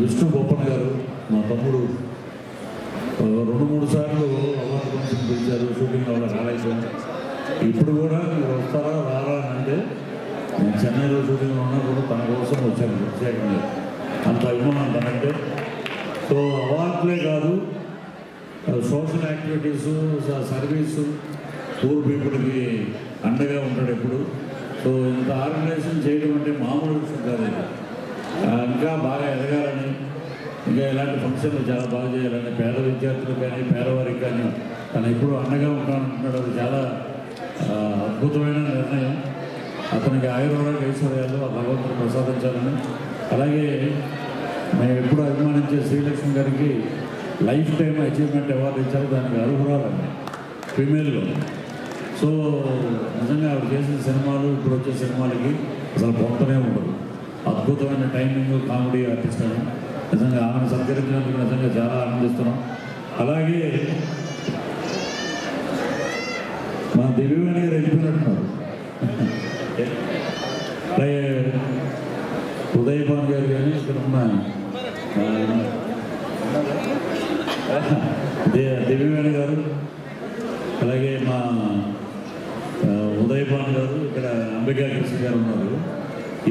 విష్ణు బొప్పన్ గారు మా తమ్ముడు 2-3 సార్లు అవార్డు ఫంక్షన్ పిలిచారు. షూటింగ్ వల్ల రాలేదు. ఇప్పుడు కూడా మీరు వస్తారా రారా అంటే నేను చెన్నైలో షూటింగ్లో ఉన్నా కూడా తన కోసం వచ్చాను ప్రత్యేకంగా. అంత అభిమానం తనంటే. సో అవార్డులే కాదు, సోషల్ యాక్టివిటీసు, సర్వీసు, పూర్ పీపుల్కి అండగా ఉంటాడు ఎప్పుడు. సో ఇంత ఆర్గనైజేషన్ చేయడం అంటే మామూలు విషయం కాదు. ఇంకా బాగా ఎదగాలని, ఇంకా ఇలాంటి ఫంక్షన్లు చాలా బాగా చేయాలని, పేద విద్యార్థులు కానీ పేదవారికి కానీ తను ఎప్పుడు అండగా ఉంటానంటున్నాడు. అది చాలా అద్భుతమైన నిర్ణయం. అతనికి ఆయుర్వేద ఐశ్వర్యాలు ఆ భగవంతుడు ప్రసాదించాలని. అలాగే మేము ఎప్పుడు అభిమానించే శ్రీలక్ష్మి గారికి లైఫ్ టైం అచీవ్మెంట్ అవార్డు ఇచ్చారు. దానికి అర్హురాలండి ఫీమేల్లో. సో నిజంగా ఆవిడ చేసిన సినిమాలు ఇప్పుడు వచ్చే సినిమాలకి అసలు పొందనే ఉండదు. అద్భుతమైన టైమింగ్, కామెడీ ఆర్టిస్ట్ అని నిజంగా ఆమెను సత్కరించినందుకు నిజంగా చాలా ఆనందిస్తున్నాం. అలాగే మా దివ్యవాణి గారు వెళ్ళిపోయినట్టున్నారు. అలాగే ఉదయభాన్ గారు కానీ ఇక్కడ ఉన్న దివ్యవాణి గారు, అలాగే మా ఉదయభాన్ గారు, ఇక్కడ అంబికా కృష్ణ గారు ఉన్నారు.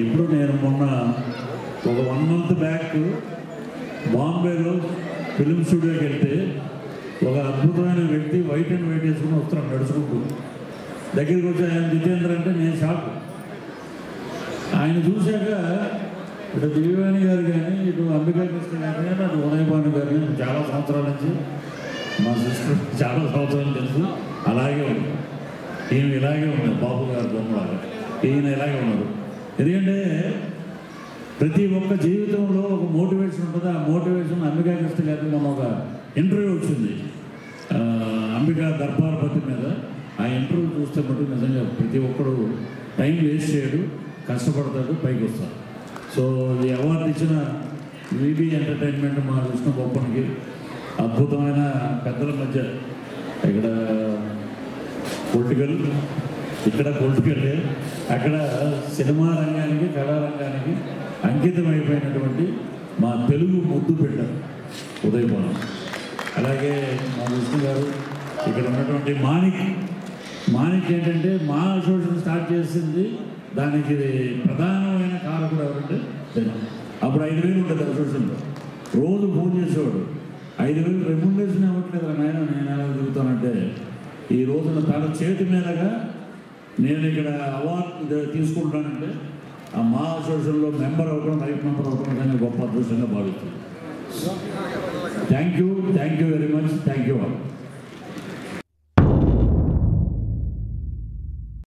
ఇప్పుడు నేను మొన్న ఒక 1 month బ్యాక్ బాంబేలో ఫిలిం స్టూడియోకి వెళ్తే ఒక అద్భుతమైన వ్యక్తి వైట్ అండ్ వైట్ వేసుకుని వస్తున్నాడు నడుచుకుంటూ. దగ్గరికి వచ్చి ఆయన జితేంద్ర అంటే నేను షాక్. ఆయన చూశాక ఇటు దివ్యవాణి గారు కానీ, ఇటు అంబికా కృష్ణ గారు కానీ, అటు ఉదయభాను గారు కానీ చాలా సంవత్సరాల నుంచి మా సిస్టర్ చాలా సంవత్సరాలు తెలుసు. అలాగే ఉంది. ఈయన ఇలాగే ఉన్నారు. బాబు గారు బొమ్మలాగా ఈయన ఇలాగే ఉన్నారు. ఎందుకంటే ప్రతి ఒక్క జీవితంలో ఒక మోటివేషన్ ఉంటుంది. ఆ మోటివేషన్ అంబికా కృష్ణ గారికి మొన్న ఒక ఇంటర్వ్యూ వచ్చింది అంబికా దర్బార్పతి మీద. ఆ ఇంటర్వ్యూ చూస్తే మటు నిజంగా ప్రతి ఒక్కడు టైం వేస్ట్ చేయడు, కష్టపడతాడు, పైకి వస్తాడు. సో ఈ అవార్డు ఇచ్చిన విబి ఎంటర్టైన్మెంట్ మా విష్ణు బొప్పనికి అద్భుతమైన పెద్దల మధ్య ఇక్కడ పొలిటికల్, ఇక్కడ పొలిటికల్, అక్కడ సినిమా రంగానికి, కళారంగానికి అంకితమైపోయినటువంటి మా తెలుగు ముద్దు బిడ్డ ఉదయభాను. అలాగే మా విష్ణు గారు, ఇక్కడ ఉన్నటువంటి మాణిక్ ఏంటంటే మా అసోసియేషన్ స్టార్ట్ చేసింది. దానికి ప్రధానమైన కారకుడు ఎవరంటే అప్పుడు 5,000 ఉండేది అసోసియేషన్లో. రోజు ఫోన్ చేసేవాడు. 5,000 రెమ్యునరేషన్ ఇవ్వట్లేదు నాయన, నేను ఎలా తిరుగుతానంటే ఈ రోజున తన చేతి మీదగా నేను ఇక్కడ అవార్డు తీసుకుంటానంటే ఆ మా అసోసియేషన్లో మెంబర్ అవ్వడం, లైఫ్ మెంబర్ అవ్వడం కానీ గొప్ప అదృష్టంగా భావిస్తుంది. Thank you very much. Thank you all.